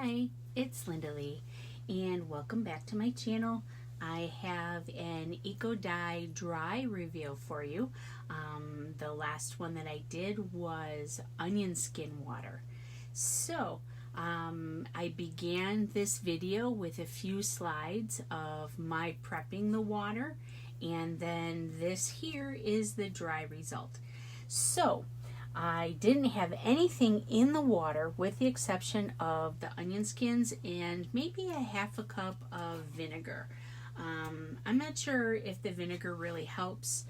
Hi, it's LindaLee and welcome back to my channel. I have an Eco Dye dry review for you. The last one that I did was Onionskin water. So I began this video with a few slides of my prepping the water, and then this here is the dry result. So I didn't have anything in the water with the exception of the onion skins and maybe a half a cup of vinegar. I'm not sure if the vinegar really helps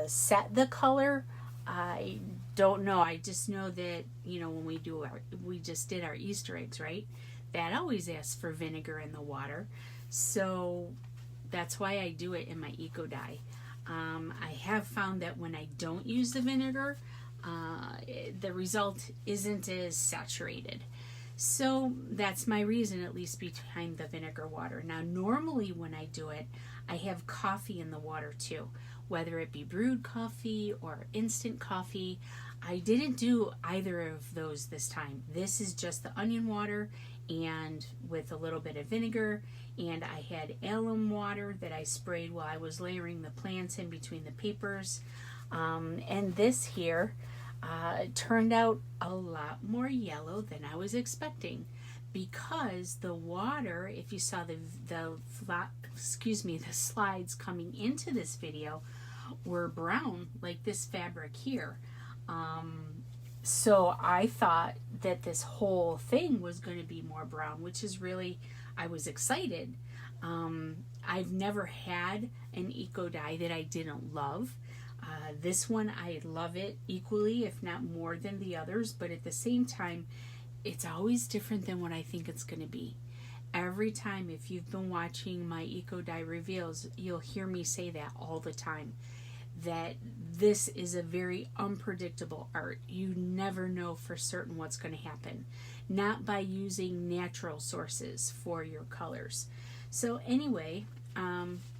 set the color. I don't know. I just know that, you know, when we just did our Easter eggs, right? That always asks for vinegar in the water. So that's why I do it in my Eco Dye. I have found that when I don't use the vinegar, the result isn't as saturated. So that's my reason, at least, behind the vinegar water. Now, normally when I do it, I have coffee in the water too, whether it be brewed coffee or instant coffee. I didn't do either of those this time. This is just the onion water and with a little bit of vinegar, and I had alum water that I sprayed while I was layering the plants in between the papers. And this here turned out a lot more yellow than I was expecting, because the water, if you saw the slides coming into this video, were brown like this fabric here. So I thought that this whole thing was going to be more brown, which is really, I was excited. I've never had an Eco Dye that I didn't love. This one, I love it equally, if not more than the others, but at the same time, it's always different than what I think it's going to be. Every time, if you've been watching my Eco Dye reveals, you'll hear me say that all the time, that this is a very unpredictable art. You never know for certain what's going to happen, not by using natural sources for your colors. So anyway,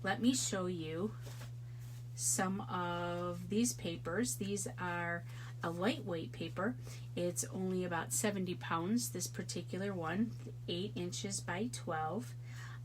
let me show you some of these papers. These are a lightweight paper. It's only about 70 pounds, this particular one, 8 inches by 12.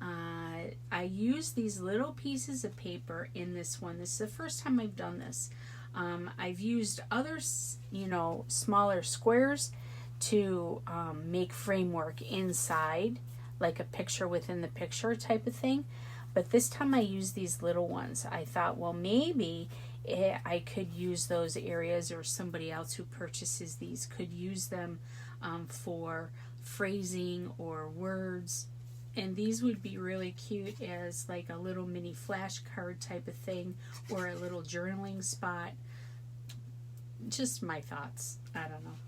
I use these little pieces of paper in this one. This is the first time I've done this. I've used other, smaller squares to make framework inside, like a picture within the picture type of thing. But this time I used these little ones. I thought, well, maybe I could use those areas, or somebody else who purchases these could use them for phrasing or words. And these would be really cute as like a little mini flashcard type of thing, or a little journaling spot. Just my thoughts. I don't know.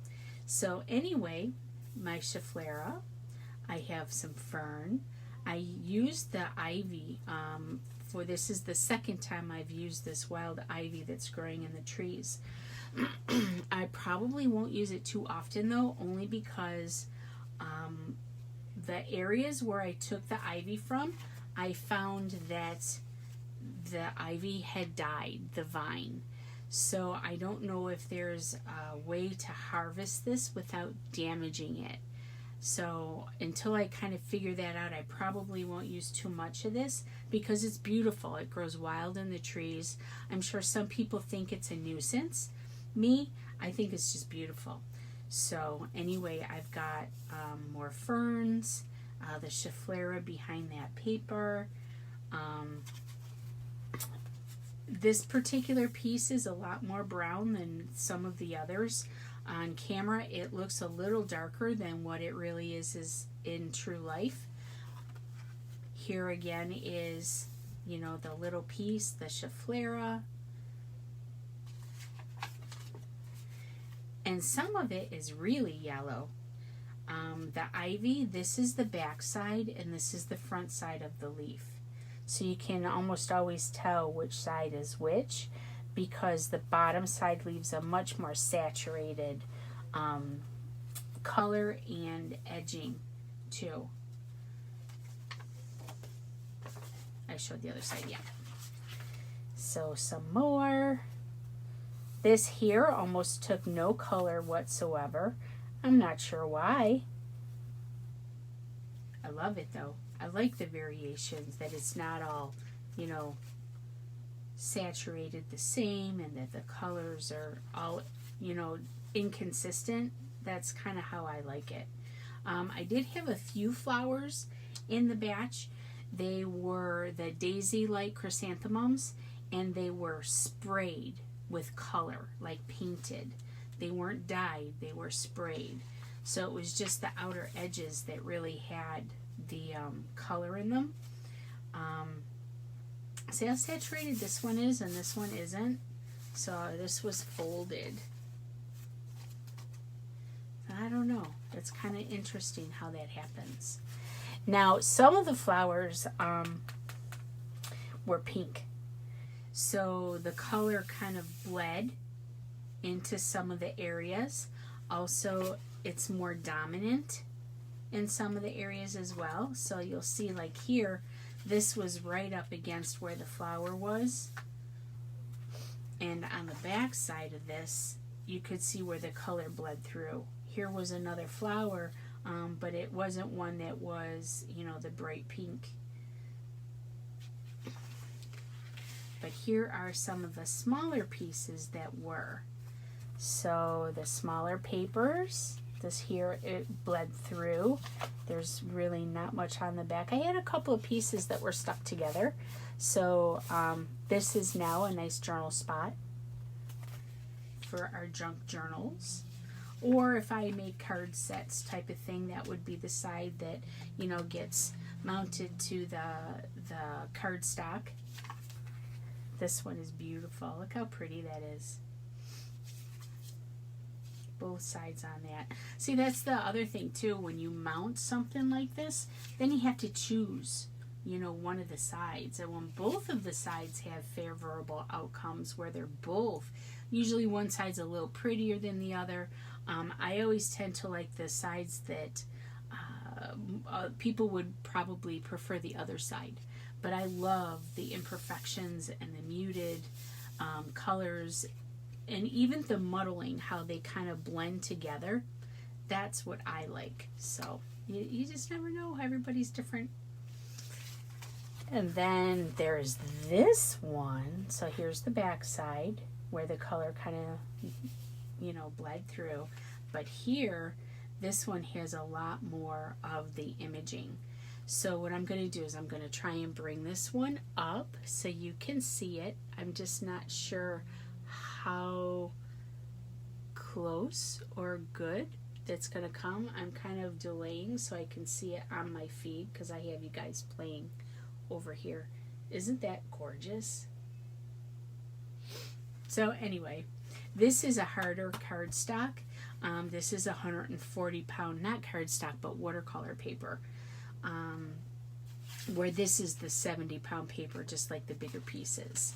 So anyway, my Schefflera. I have some fern. I used the ivy for this is the second time I've used this wild ivy that's growing in the trees. I probably won't use it too often though, only because the areas where I took the ivy from, I found that the ivy had died, the vine. So I don't know if there's a way to harvest this without damaging it. So until I kind of figure that out, I probably won't use too much of this, because it's beautiful. It grows wild in the trees. I'm sure some people think it's a nuisance. Me, I think it's just beautiful. So anyway, I've got more ferns, the Schefflera behind that paper. This particular piece is a lot more brown than some of the others. On camera, it looks a little darker than what it really is in true life. Here again is, the little piece, the Schefflera. And some of it is really yellow. The ivy, this is the back side, and this is the front side of the leaf. So you can almost always tell which side is which, because the bottom side leaves a much more saturated color and edging too. I showed the other side, yeah. So some more. This here almost took no color whatsoever. I'm not sure why. I love it though. I like the variations, that it's not all, you know, saturated the same, and that the colors are all, you know, inconsistent. That's kind of how I like it. I did have a few flowers in the batch. They were the daisy-like chrysanthemums, and they were sprayed with color, like painted. They weren't dyed, they were sprayed. So it was just the outer edges that really had the color in them. See how saturated this one is and this one isn't? So this was folded. I don't know. It's kind of interesting how that happens. Now, some of the flowers were pink. So the color kind of bled into some of the areas. Also, it's more dominant in some of the areas as well. So you'll see, like here, this was right up against where the flower was. And on the back side of this, you could see where the color bled through. Here was another flower, but it wasn't one that was, you know, the bright pink. But here are some of the smaller pieces that were. So the smaller papers, this here, it bled through. There's really not much on the back. I had a couple of pieces that were stuck together. So this is now a nice journal spot for our junk journals. Or if I make card sets type of thing, that would be the side that, you know, gets mounted to the cardstock. This one is beautiful. Look how pretty that is. Both sides on that. See, that's the other thing too. When you mount something like this, then you have to choose, you know, one of the sides. And when both of the sides have favorable outcomes, where they're both, usually one side's a little prettier than the other. I always tend to like the sides that people would probably prefer the other side. But I love the imperfections and the muted colors, and even the muddling, how they kind of blend together. That's what I like. So you just never know. Everybody's different. And then there's this one. So here's the back side where the color kind of, you know, bled through. But here, this one has a lot more of the imaging. So what I'm going to do is I'm going to try and bring this one up so you can see it. I'm just not sure how close or good it's going to come. I'm kind of delaying so I can see it on my feed because I have you guys playing over here. Isn't that gorgeous? So anyway, this is a harder cardstock. This is 140 pound, not cardstock, but watercolor paper. Where this is the 70 pound paper, just like the bigger pieces.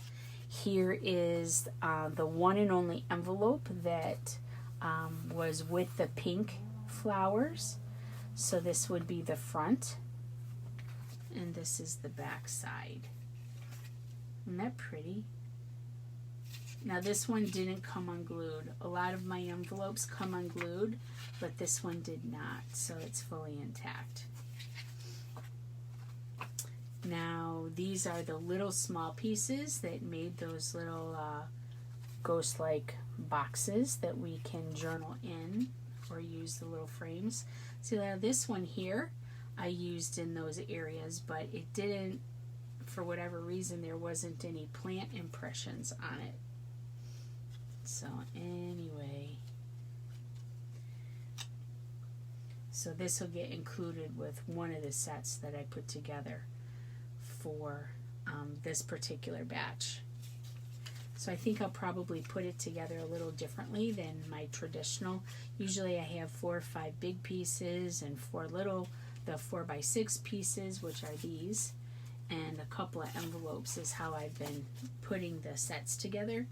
Here is the one and only envelope that was with the pink flowers. So this would be the front, and this is the back side. Isn't that pretty? Now this one didn't come unglued. A lot of my envelopes come unglued, but this one did not, so it's fully intact. Now these are the little small pieces that made those little ghost-like boxes that we can journal in or use the little frames. So now this one here I used in those areas, but it didn't, for whatever reason, there wasn't any plant impressions on it. So anyway, so this will get included with one of the sets that I put together for this particular batch. So I think I'll probably put it together a little differently than my traditional. Usually I have 4 or 5 big pieces and 4 little, the 4x6 pieces, which are these, and a couple of envelopes is how I've been putting the sets together.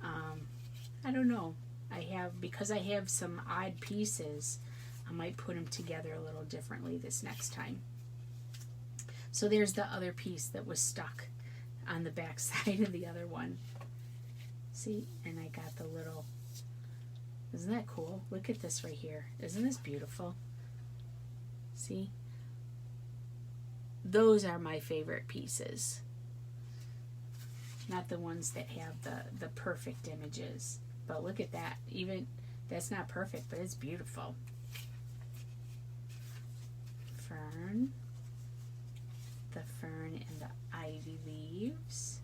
I don't know. Because I have some odd pieces, I might put them together a little differently this next time. So there's the other piece that was stuck on the back side of the other one. See? And I got the little, isn't that cool? Look at this right here. Isn't this beautiful? See? those are my favorite pieces. Not the ones that have the perfect images. But look at that. Even that's not perfect, but it's beautiful. Fern. The fern and the ivy leaves.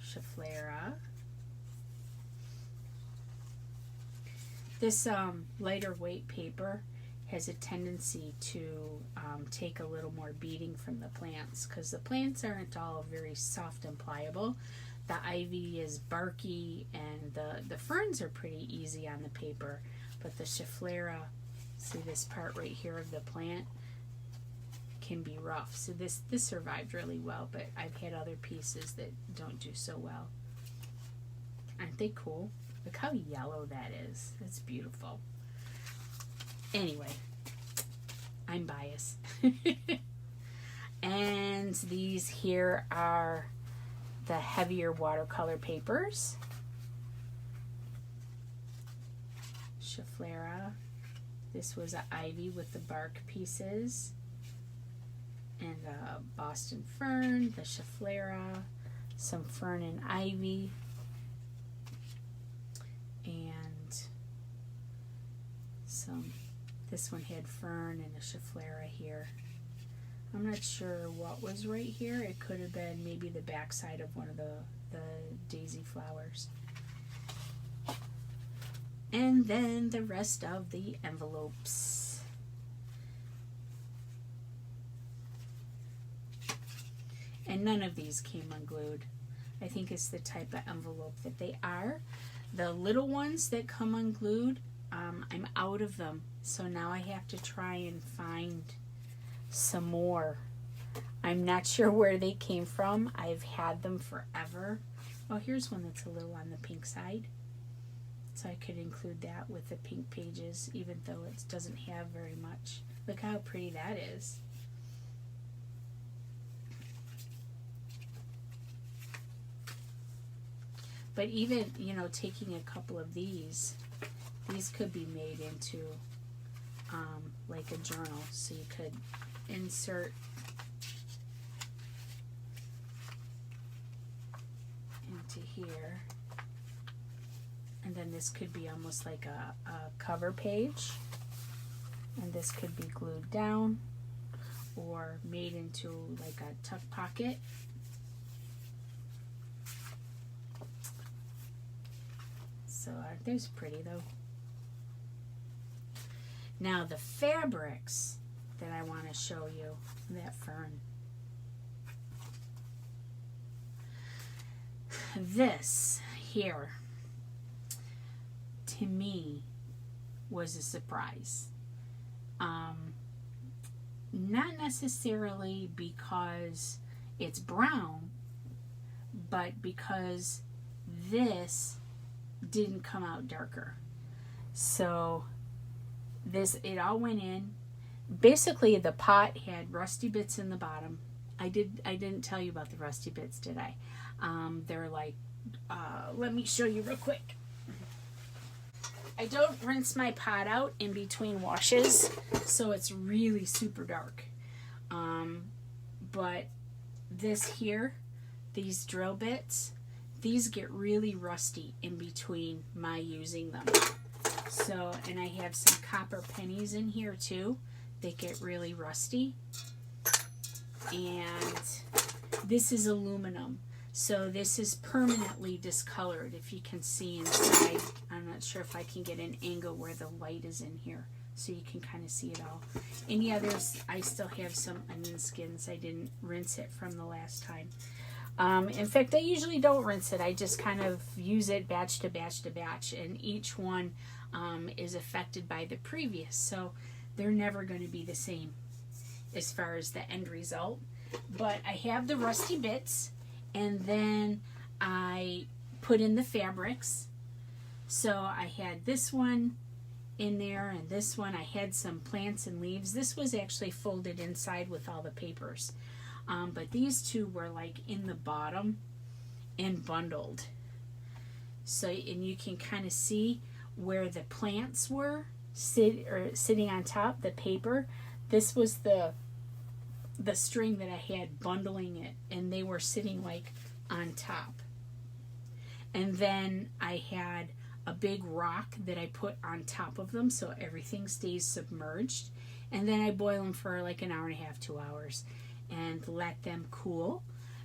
Schefflera. This lighter weight paper has a tendency to take a little more beating from the plants, because the plants aren't all very soft and pliable. The ivy is barky, and the ferns are pretty easy on the paper, but the Schefflera, see this part right here of the plant, can be rough. So this survived really well, but I've had other pieces that don't do so well. Aren't they cool? Look how yellow that is. That's beautiful. Anyway, I'm biased. And these here are the heavier watercolor papers. Schefflera. This was an ivy with the bark pieces. And a Boston fern, the Schefflera, some fern and ivy. And some, this one had fern and a Schefflera here. I'm not sure what was right here. It could have been maybe the backside of one of the daisy flowers. And then the rest of the envelopes. And none of these came unglued. I think it's the type of envelope that they are. The little ones that come unglued, I'm out of them. So now I have to try and find some more. I'm not sure where they came from. I've had them forever. Oh, here's one that's a little on the pink side. So I could include that with the pink pages, even though it doesn't have very much. Look how pretty that is. But even, you know, taking a couple of these could be made into like a journal. So you could insert into here. And then this could be almost like a cover page. And this could be glued down or made into like a tuck pocket. So aren't those pretty though? Now the fabrics that I want to show you, that fern. This here, to me, was a surprise. Not necessarily because it's brown, but because this didn't come out darker. So this, it all went in. Basically the pot had rusty bits in the bottom. I didn't tell you about the rusty bits, did I? They're like, let me show you real quick. I don't rinse my pot out in between washes, so it's really super dark. But this here, these drill bits, these get really rusty in between my using them. So, and I have some copper pennies in here too. They get really rusty. And this is aluminum. So this is permanently discolored, if you can see inside. I'm not sure if I can get an angle where the light is in here, so you can kind of see it all. And yeah, I still have some onion skins. I didn't rinse it from the last time. In fact, I usually don't rinse it. I just kind of use it batch to batch to batch, and each one is affected by the previous. So they're never going to be the same as far as the end result. But I have the rusty bits, and then I put in the fabrics. So I had this one in there, and this one. I had some plants and leaves. This was actually folded inside with all the papers. But these two were like in the bottom and bundled. So, and you can kind of see where the plants were. sitting on top, the paper. This was the string that I had bundling it, and they were sitting like on top. And then I had a big rock that I put on top of them so everything stays submerged. And then I boil them for like an hour and a half, 2 hours, and let them cool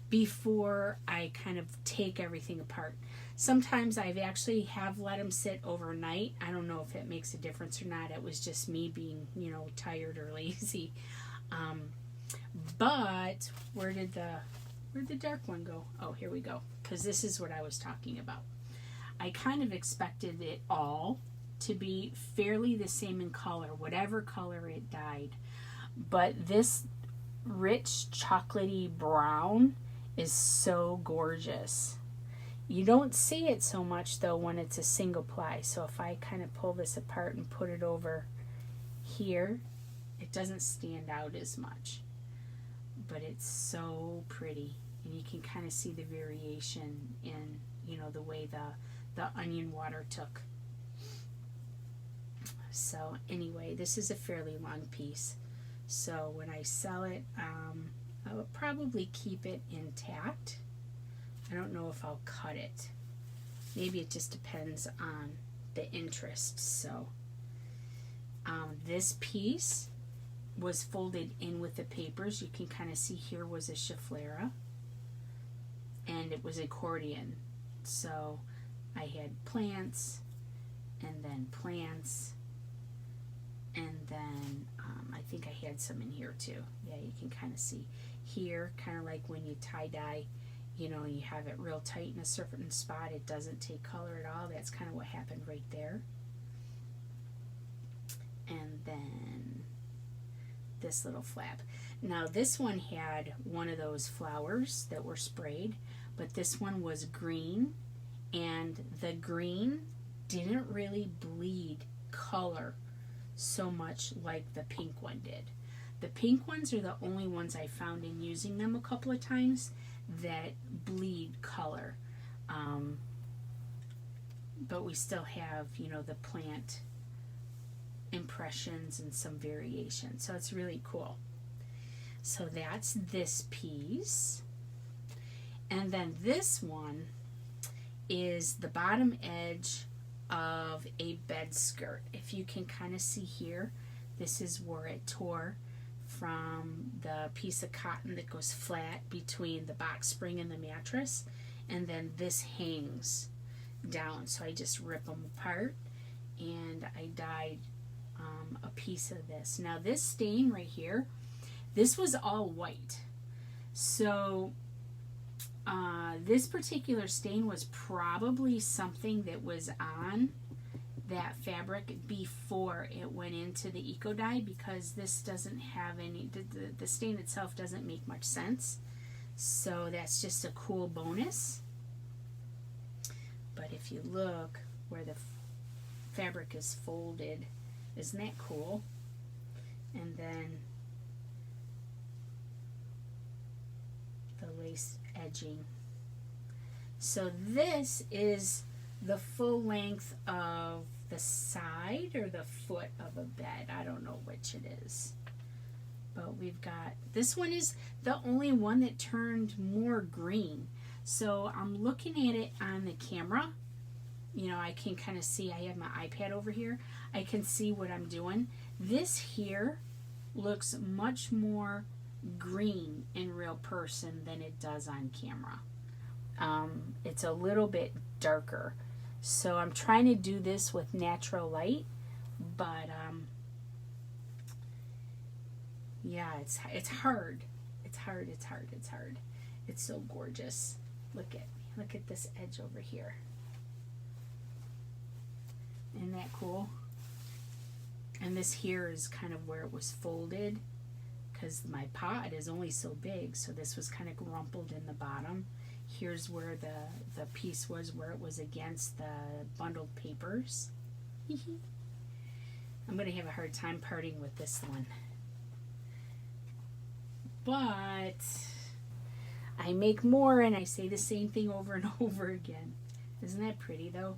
before I kind of take everything apart. Sometimes I've actually have let them sit overnight. I don't know if it makes a difference or not. It was just me being, tired or lazy. But where did the dark one go? Oh, here we go. Because this is what I was talking about. I kind of expected it all to be fairly the same in color, whatever color it dyed. But this rich chocolatey brown is so gorgeous. You don't see it so much though when it's a single ply. So if I kind of pull this apart and put it over here, it doesn't stand out as much. But it's so pretty, and you can kind of see the variation in, the way the onion water took. So anyway, this is a fairly long piece. So when I sell it, I will probably keep it intact. I don't know if I'll cut it. Maybe it just depends on the interest. So this piece was folded in with the papers. You can kind of see here was a Schefflera, and it was accordion. So I had plants, and then plants, and then I think I had some in here too. Yeah, you can kind of see here, kind of like when you tie-dye, you have it real tight in a certain spot, it doesn't take color at all. That's kind of what happened right there. And then this little flap. Now this one had one of those flowers that were sprayed, but this one was green, and the green didn't really bleed color so much like the pink one did. The pink ones are the only ones I found in using them a couple of times that bleed color. But we still have, the plant impressions and some variation. So it's really cool. So that's this piece. And then this one is the bottom edge of a bed skirt. If you can kind of see here, this is where it tore from the piece of cotton that goes flat between the box spring and the mattress, and then this hangs down. So I just rip them apart, and I dyed a piece of this. Now this stain right here, this was all white. So this particular stain was probably something that was on that fabric before it went into the eco dye, because this doesn't have any, the stain itself doesn't make much sense. So that's just a cool bonus. But if you look where the fabric is folded, isn't that cool? And then the lace edging. So this is the full length of the side or the foot of a bed. I don't know which it is. But we've got, this one is the only one that turned more green. So I'm looking at it on the camera. I can kind of see, I have my iPad over here. I can see what I'm doing. This here looks much more green in real person than it does on camera. It's a little bit darker. So I'm trying to do this with natural light, but yeah, it's hard. It's hard. It's so gorgeous. Look at this edge over here. Isn't that cool? And this here is kind of where it was folded, because my pot is only so big, so this was kind of rumpled in the bottom. Here's where the piece was, where it was against the bundled papers. I'm going to have a hard time parting with this one. But I make more and I say the same thing over and over again. Isn't that pretty though?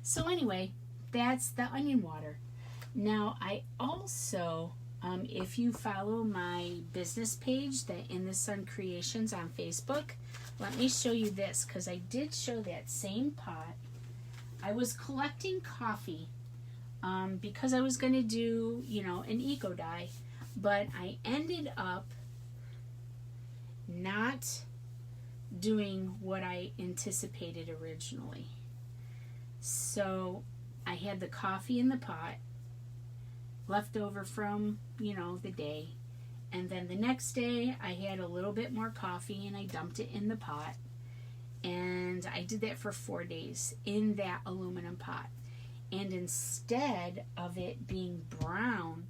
So anyway, that's the onion water. Now I also, if you follow my business page, the InTheSunCreations on Facebook, let me show you this, because I did show that same pot. I was collecting coffee because I was going to do, an eco dye, but I ended up not doing what I anticipated originally. So I had the coffee in the pot left over from, the day. And then the next day I had a little bit more coffee and I dumped it in the pot. And I did that for 4 days in that aluminum pot. And instead of it being brown,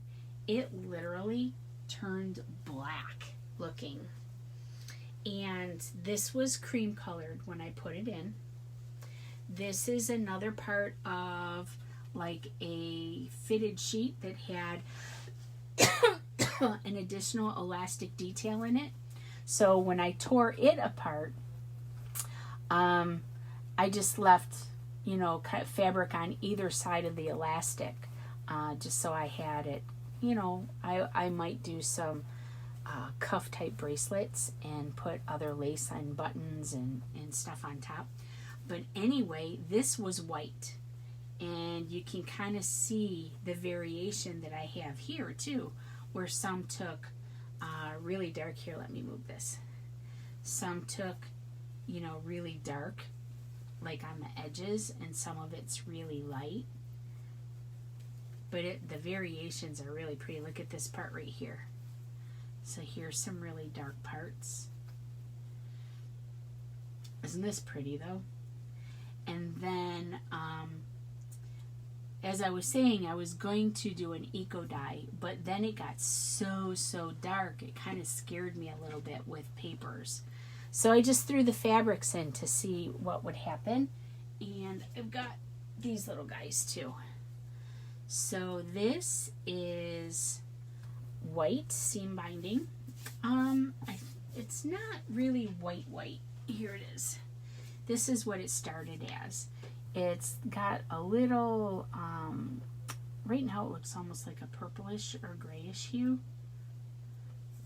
it literally turned black looking. And this was cream colored when I put it in. This is another part of like a fitted sheet that had an additional elastic detail in it. So when I tore it apart, I just left, cut fabric on either side of the elastic, just so I had it. I might do some cuff type bracelets and put other lace on buttons and stuff on top. But anyway, this was white, and you can kind of see the variation that I have here too, where some took really dark. Here, let me move this. Some took, really dark, like on the edges, and some of it's really light. But the variations are really pretty. Look at this part right here. So here's some really dark parts. Isn't this pretty though? And then, as I was saying, I was going to do an eco dye, but then it got so dark, it kind of scared me a little bit with papers. So I just threw the fabrics in to see what would happen. And I've got these little guys too. So this is white seam binding. It's not really white. Here it is. This is what it started as. It's got a little, right now it looks almost like a purplish or grayish hue,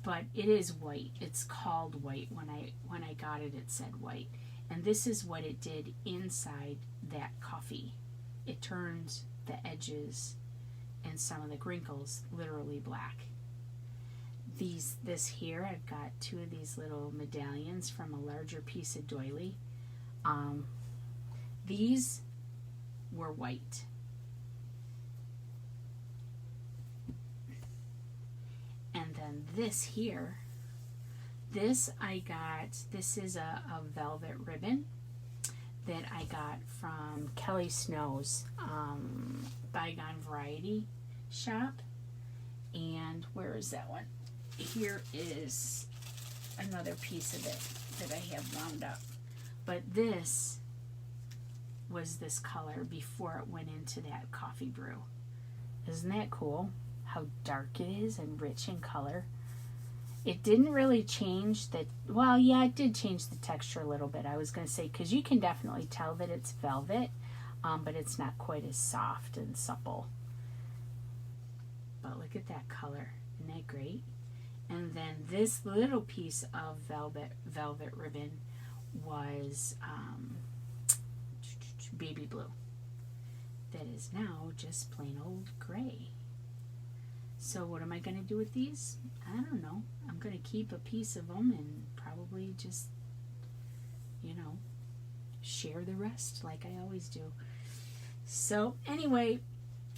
but it is white. It's called white. When I got it, it said white. And this is what it did inside that coffee. It turned the edges and some of the crinkles literally black. This here, I've got 2 of these little medallions from a larger piece of doily. These were white. And then this here, this is a velvet ribbon that I got from Kelly Snow's BygonesVarietyShop. And where is that one? Here is another piece of it that I have wound up. But this was this color before it went into that coffee brew. Isn't that cool? How dark it is and rich in color. It didn't really change the, well, yeah, it did change the texture a little bit. I was going to say, because you can definitely tell that it's velvet, but it's not quite as soft and supple. But look at that color. Isn't that great? And then this little piece of velvet ribbon was baby blue. That is now just plain old gray. So what am I going to do with these? I don't know. I'm going to keep a piece of them and probably just, share the rest like I always do. So anyway,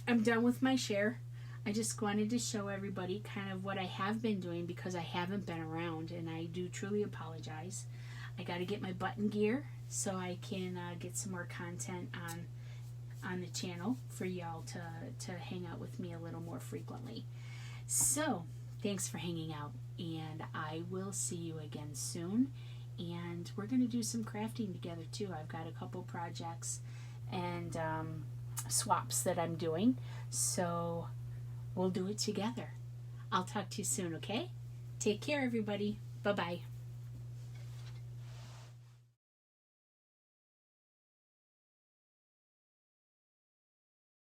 I'm done with my share. I just wanted to show everybody kind of what I have been doing because I haven't been around, and I do truly apologize. I got to get my button gear so I can get some more content on the channel for y'all to hang out with me a little more frequently. So thanks for hanging out, and I will see you again soon. And we're going to do some crafting together too. I've got a couple projects and swaps that I'm doing, so we'll do it together. I'll talk to you soon, okay? Take care, everybody. Bye-bye.